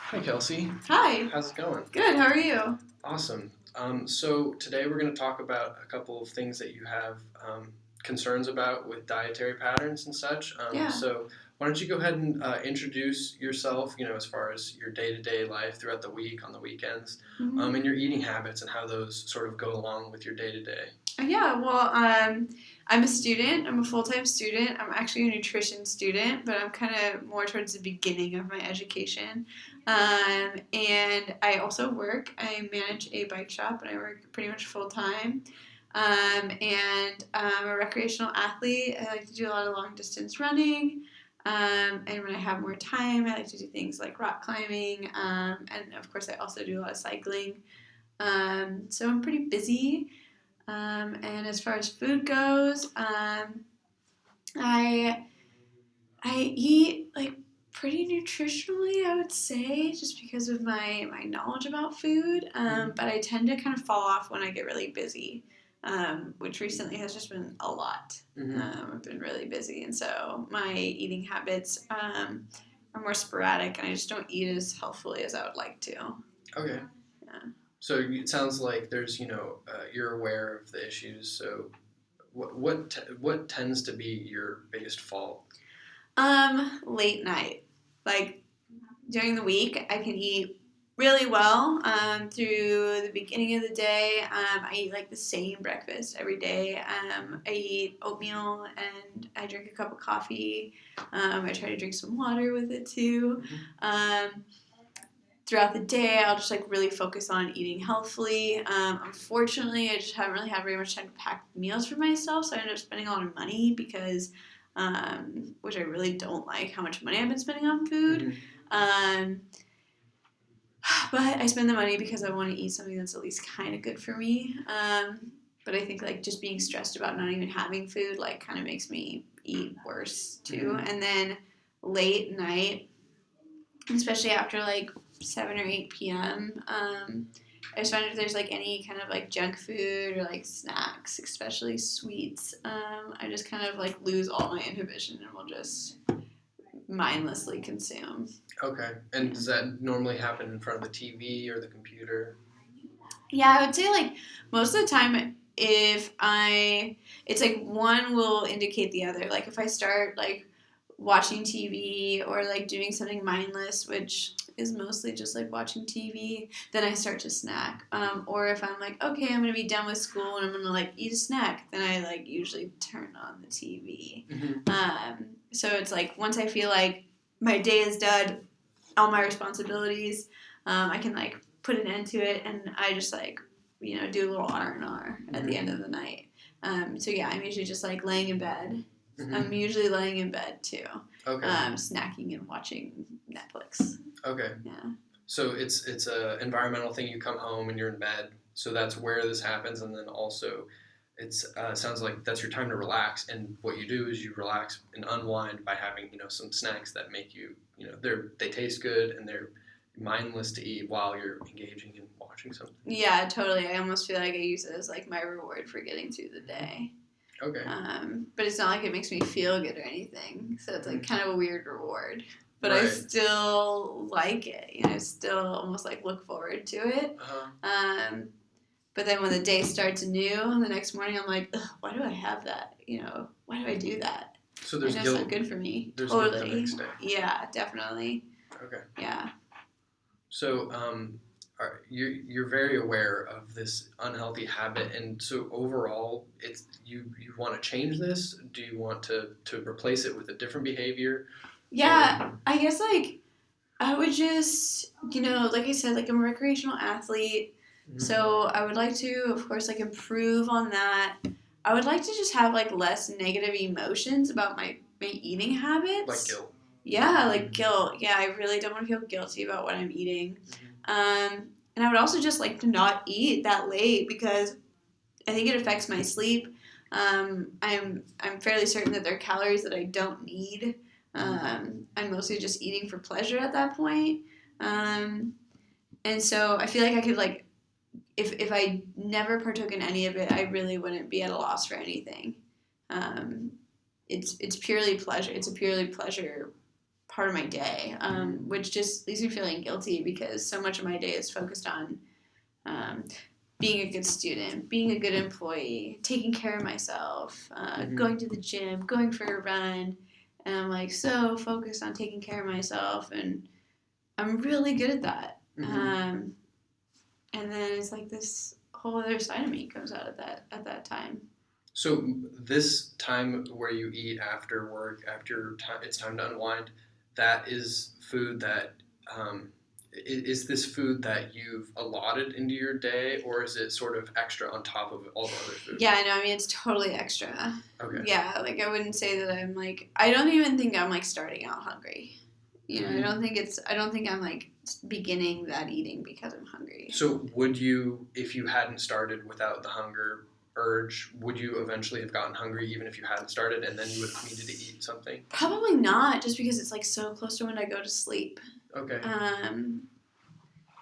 Hi, Kelsey. Hi. How's it going? Good. How are you? Awesome. So today we're going to talk about a couple of things that you have concerns about with dietary patterns and such. Yeah. So why don't you go ahead and introduce yourself, as far as your day-to-day life throughout the week, on the weekends, hmm and your eating habits and how those sort of go along with your day-to-day. Yeah. Well, I'm a student. I'm a full-time student. I'm actually a nutrition student, but I'm kind of more towards the beginning of my education. And I also work. I manage a bike shop, and I work pretty much full time. And I'm a recreational athlete. I like to do a lot of long distance running. And when I have more time, I like to do things like rock climbing. And of course, I also do a lot of cycling. So I'm pretty busy. And as far as food goes, I I eat like pretty nutritionally, I would say, just because of my knowledge about food. Mm-hmm. But I tend to kind of fall off when I get really busy, which recently has just been a lot. Mm-hmm. I've been really busy, and so my eating habits are more sporadic, and I just don't eat as healthfully as I would like to. Okay. Yeah. So it sounds like there's, you're aware of the issues. So what tends to be your biggest fault? Late night. Like during the week, I can eat really well through the beginning of the day. I eat like the same breakfast every day. I eat oatmeal and I drink a cup of coffee. I try to drink some water with it too. Mm-hmm. Um, Throughout the day, I'll just like really focus on eating healthfully. Unfortunately, I just haven't really had very much time to pack meals for myself, so I end up spending a lot of money because, which I really don't like how much money I've been spending on food. Mm-hmm. Um, but I spend the money because I want to eat something that's at least kind of good for me. But I think like just being stressed about not even having food like kind of makes me eat worse too. Mm-hmm. And then late night, especially after like 7 or 8 p.m. I just find if there's like any kind of like junk food or like snacks, especially sweets, I just kind of like lose all my inhibition and will just mindlessly consume. Okay. And does that normally happen in front of the TV or the computer? Yeah, I would say like most of the time, if I, it's like one will indicate the other. Like if I start like watching TV or like doing something mindless, which is mostly just like watching TV, then I start to snack. Or if I'm like, okay, I'm gonna be done with school and I'm gonna like eat a snack, then I like usually turn on the TV. Mm-hmm. So it's like once I feel like my day is done, all my responsibilities, I can like put an end to it, and I just like do a little R&R at the Mm-hmm. end of the night. So yeah, I'm usually just like laying in bed. Mm-hmm. I'm usually laying in bed too, Okay. snacking and watching Netflix. Okay. Yeah. So it's a environmental thing. You come home and you're in bed, so that's where this happens. And then also, it's sounds like that's your time to relax. And what you do is you relax and unwind by having some snacks that make you they taste good and they're mindless to eat while you're engaging in watching something. Yeah, totally. I almost feel like I use it as like my reward for getting through the Mm-hmm. day. Okay. But it's not like it makes me feel good or anything. So it's Mm-hmm. like kind of a weird reward. But I Right. still like it. I still almost like look forward to it. Uh-huh. But then when the day starts anew, and the next morning I'm like, ugh, why do I have that? Why do I do that? So I there's know it's guilt. not good for me. There's guilt the Totally. next day. Yeah, definitely. Okay. Yeah. So, you're very aware of this unhealthy habit, and so overall, it's you want to change this. Do you want to replace it with a different behavior, or Yeah, I guess like I would just, like I said, like I'm a recreational athlete. Mhm. So I would like to, of course, like improve on that. I would like to just have like less negative emotions about my eating like habits. guilt? Yeah, like guilt. Yeah, I really don't want to feel guilty about what I'm eating. Hmm. And I would also just like to not eat that late because I think it affects my sleep. I'm fairly certain that there are calories that I don't need. I'm mostly just eating for pleasure at that point. Um, and so I feel like I could like if I never partook in any of it, I really wouldn't be at a loss for anything. Um, it's purely pleasure. It's a purely pleasure part of my day, which just leaves me feeling guilty because so much of my day is focused on being a good student, being a good employee, taking care of myself, going to the gym, going for a run. And I'm like so focused on taking care of myself, and I'm really good at that. And then it's like this whole other side of me comes out at that time. So this time where you eat after work, after time, it's time to unwind. That is food that is this food that you've allotted into your day, or is it sort of extra on top of all the other food? Yeah, no, I mean it's totally extra. Okay. Yeah, like I wouldn't say that I'm like I don't even think I'm like starting out hungry. You know, I don't think I'm like beginning that eating because I'm hungry. So would you, if you hadn't started without the hunger urge, would you eventually have gotten hungry even if you hadn't started, and then you would have needed to eat something? Probably not, just because it's like so close to when I go to sleep. Okay.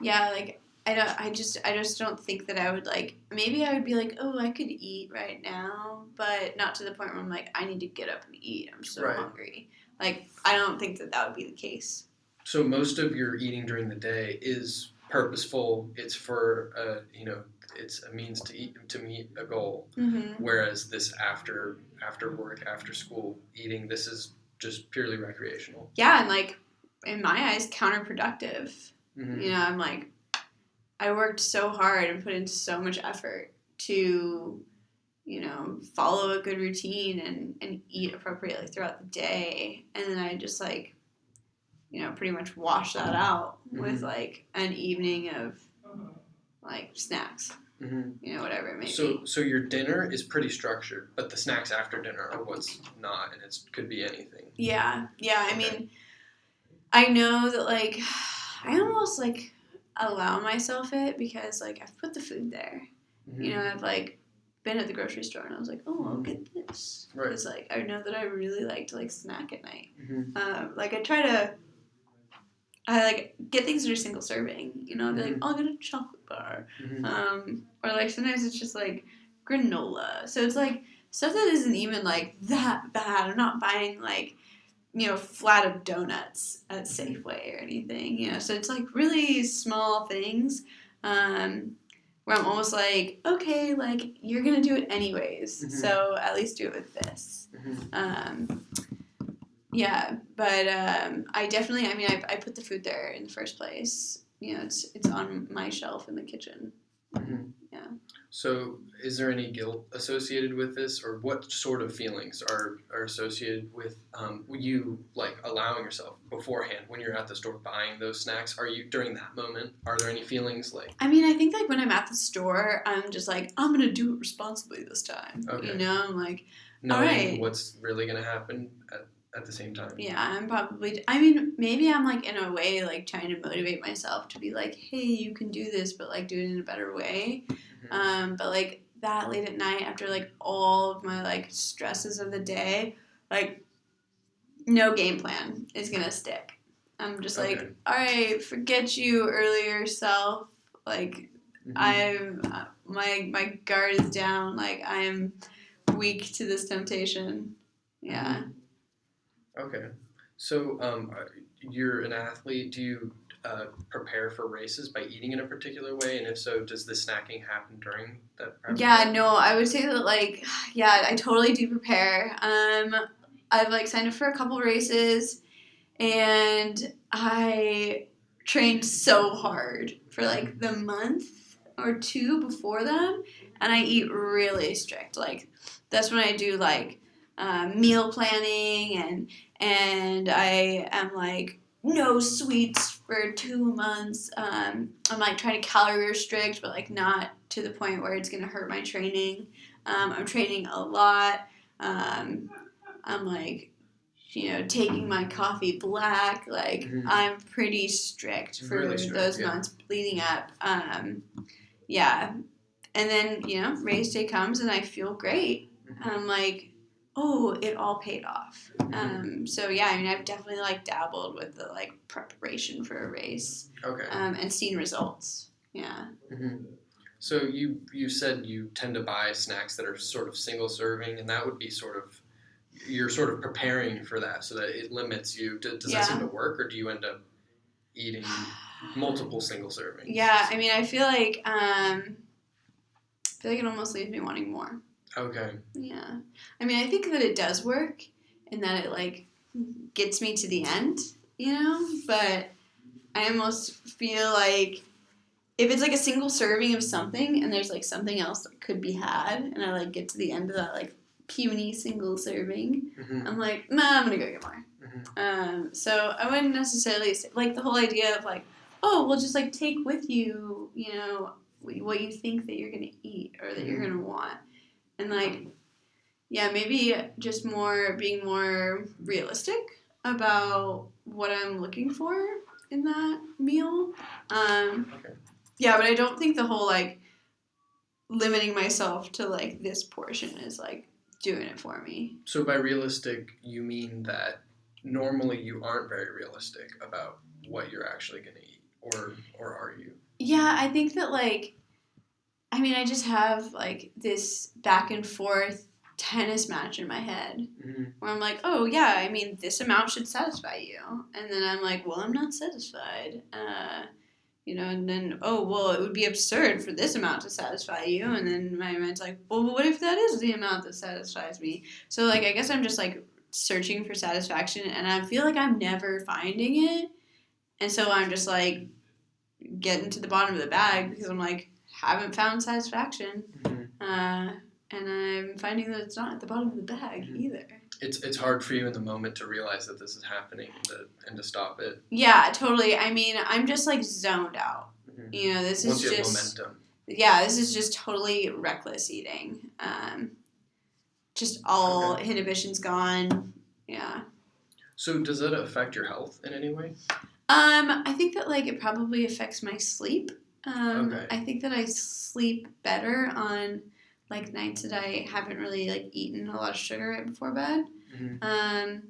Yeah, like I just don't think that I would like. Maybe I would be like, oh, I could eat right now, but not to the point where I'm like, I need to get up and eat. I'm so Right. hungry. Like, I don't think that would be the case. So most of your eating during the day is purposeful. It's for it's a means to meet a goal. Mm-hmm. Whereas this after work, after school eating, this is just purely recreational. Yeah, and like in my eyes, counterproductive. Mm-hmm. You know, I'm like, I worked so hard and put in so much effort to, you know, follow a good routine and eat appropriately throughout the day. And then I just like, you know, pretty much wash that out with like an evening of like snacks, you know, whatever it may be. So your dinner is pretty structured, but the snacks after dinner are what's not, and it could be anything. Yeah. I Okay. mean, I know that like, I almost like allow myself it because like I've put the food there. You know, I've like been at the grocery store and I was like, oh, I'll get this. Right. Because like I know that I really like to like snack at night. Like I like get things that are single serving. You know, I'll be like, I'll get a chocolate bar. Or like sometimes it's just like granola. So it's like stuff that isn't even like that bad. I'm not buying like, you know, flat of donuts at Safeway or anything, you know. So it's like really small things where I'm almost like, okay, like you're gonna do it anyways, so at least do it with this. Yeah, but I definitely, I mean, I put the food there in the first place. You know, it's on my shelf in the kitchen. Yeah. So, is there any guilt associated with this, or what sort of feelings are associated with you like allowing yourself beforehand when you're at the store buying those snacks? Are you during that moment? Are there any feelings like? I mean, I think like when I'm at the store, I'm just like, I'm gonna do it responsibly this time. Okay. You know, I'm like, knowing all right. What's really gonna happen at the same time. Yeah, I'm probably. I mean, maybe I'm like in a way like trying to motivate myself to be like, hey, you can do this, but like do it in a better way. But like that late at night after like all of my like stresses of the day, like no game plan is gonna stick. I'm just like, all right, forget you earlier self. Like I'm my guard is down. Like I'm weak to this temptation. Yeah. Okay. So you're an athlete. Do you prepare for races by eating in a particular way? And if so, does the snacking happen during that prep? Yeah, no, I would say that like, yeah, I totally do prepare. I've like signed up for a couple races and I trained so hard for like the month or two before them, and I eat really strict. Like that's when I do like meal planning and I am like no sweets for 2 months. I'm like trying to calorie restrict, but like not to the point where it's gonna hurt my training. I'm training a lot. I'm like, you know, taking my coffee black. Like I'm pretty strict for Really strict, those months leading up. Yeah, and then you know, race day comes and I feel great. I'm like, oh, it all paid off. So yeah, I mean, I've definitely like dabbled with the like preparation for a race. Okay. And seen results. Yeah. So you said you tend to buy snacks that are sort of single serving, and that would be sort of you're sort of preparing for that so that it limits you. Does that seem to work, or do you end up eating multiple single servings? Yeah, I mean, I feel like it almost leaves me wanting more. Okay. Yeah. I mean, I think that it does work and that it like gets me to the end, but I almost feel like if it's like a single serving of something and there's like something else that could be had and I like get to the end of that like puny single serving, Mm-hmm. I'm like, nah, I'm gonna go get more. Mm-hmm. So I wouldn't necessarily say, like the whole idea of like, oh, well, just like take with you, what you think that you're gonna eat or that you're gonna want, and like, yeah, maybe just being more realistic about what I'm looking for in that meal. Okay. Yeah, but I don't think the whole like limiting myself to like this portion is like doing it for me. So by realistic, you mean that normally you aren't very realistic about what you're actually going to eat, or are you? Yeah, I think that like, I mean, I just have like this back and forth tennis match in my head Mm-hmm. where I'm like, oh yeah, I mean, this amount should satisfy you, and then I'm like, well, I'm not satisfied. And then, oh, well, it would be absurd for this amount to satisfy you. And then my mind's like, well, what if that is the amount that satisfies me? So, like, I guess I'm just, like, searching for satisfaction, and I feel like I'm never finding it. And so I'm just, like, getting to the bottom of the bag because I'm, like, haven't found satisfaction. Mm-hmm. And I'm finding that it's not at the bottom of the bag either. It's hard for you in the moment to realize that this is happening and to stop it. Yeah, totally. I mean, I'm just like zoned out. Mm-hmm. This Once is you just have momentum. Yeah, this is just totally reckless eating. Just all inhibitions gone. Yeah. So does that affect your health in any way? I think that like it probably affects my sleep. Okay. I think that I sleep better on like nights that I haven't really like eaten a lot of sugar right before bed. Mm-hmm.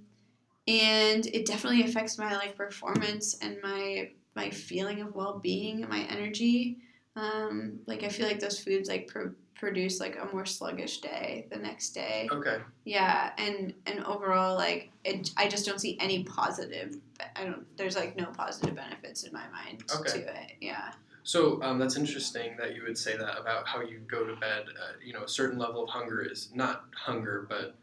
And it definitely affects my like performance and my feeling of well-being and my energy. Like I feel like those foods like produce like a more sluggish day the next day. Okay. Yeah, and overall like I just don't see any positive. There's like no positive benefits in my mind to it. Yeah. So that's interesting that you would say that about how you go to bed. A certain level of hunger is not hunger, but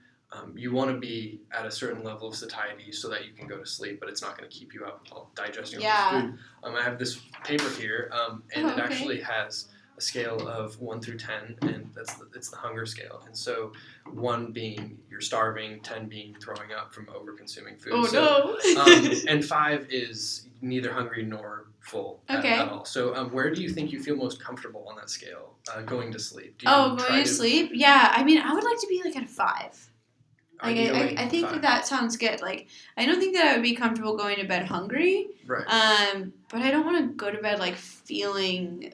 you want to be at a certain level of satiety so that you can go to sleep, but it's not going to keep you up while digesting all this food. I have this paper here, and it actually has a scale of 1 through 10, and it's the hunger scale. And so 1 being you're starving, 10 being throwing up from over-consuming food. Oh, no! And 5 is neither hungry nor full at all. So where do you think you feel most comfortable on that scale going to sleep? Going to sleep? Yeah, I mean, I would like to be like at a 5. Like I think that sounds good. Like I don't think that I would be comfortable going to bed hungry. Right. But I don't want to go to bed like feeling,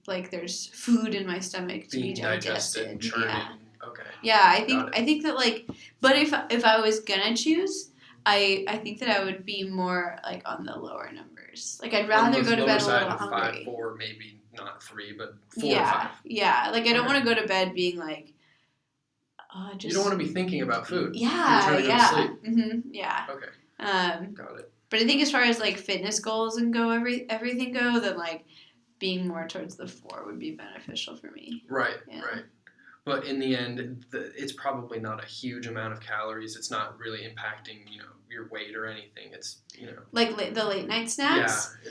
like there's food in my stomach to be digested. Churning. Yeah. Okay. Yeah, I think that like, but if I was gonna choose, I think that I would be more like on the lower numbers. Like I'd rather go to bed a little hungry. 5, 4, maybe not 3, but 4 or 5. Yeah. Like I don't want to go to bed being like. You don't want to be thinking about food. Yeah, You're trying to go to sleep. Mm-hmm, yeah. Okay. Got it. But I think as far as like fitness goals and everything go, then like being more towards the 4 would be beneficial for me. Right. Right. But in the end, it's probably not a huge amount of calories. It's not really impacting, your weight or anything. It's, like the late night snacks. Yeah.